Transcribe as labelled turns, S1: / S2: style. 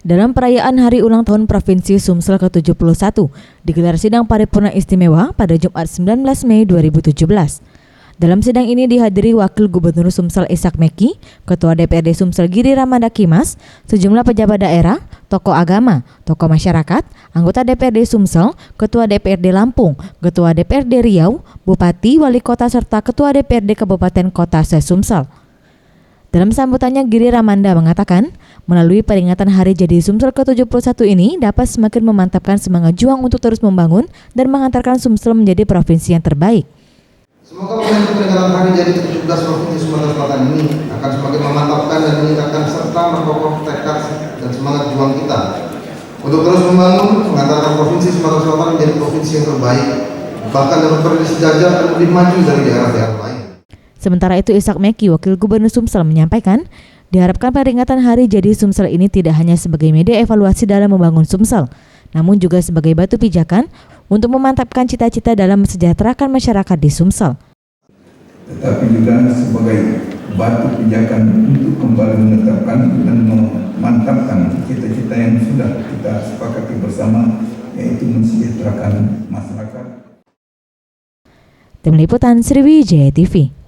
S1: Dalam perayaan Hari Ulang Tahun Provinsi Sumsel ke-71, digelar sidang paripurna istimewa pada Jumat 19 Mei 2017. Dalam sidang ini dihadiri Wakil Gubernur Sumsel Ishak Meki, Ketua DPRD Sumsel Giri Ramanda Kimas, sejumlah pejabat daerah, tokoh agama, tokoh masyarakat, anggota DPRD Sumsel, Ketua DPRD Lampung, Ketua DPRD Riau, Bupati, Wali Kota serta Ketua DPRD Kabupaten Kota se-Sumsel. Dalam sambutannya, Giri Ramanda mengatakan, melalui peringatan Hari Jadi Sumsel ke-71 ini dapat semakin memantapkan semangat juang untuk terus membangun dan mengantarkan Sumsel menjadi provinsi yang terbaik.
S2: Semoga momentum peringatan Hari Jadi ke-17 Provinsi Sumatera Selatan ini akan semakin memantapkan dan meningkatkan serta memperkokoh tekad dan semangat juang kita untuk terus membangun, mengantarkan Provinsi Sumatera Selatan menjadi provinsi yang terbaik, bahkan dapat berdiri sejajar dan lebih maju dari daerah-daerah lain.
S1: Sementara itu, Ishak Meki, Wakil Gubernur Sumsel, menyampaikan, diharapkan peringatan Hari Jadi Sumsel ini tidak hanya sebagai media evaluasi dalam membangun Sumsel, namun juga sebagai batu pijakan untuk memantapkan cita-cita dalam mensejahterakan masyarakat di Sumsel.
S3: Tetapi juga sebagai batu pijakan untuk kembali menetapkan dan memantapkan cita-cita yang sudah kita sepakati bersama, yaitu mensejahterakan masyarakat.
S1: Tim Liputan Sriwijaya TV.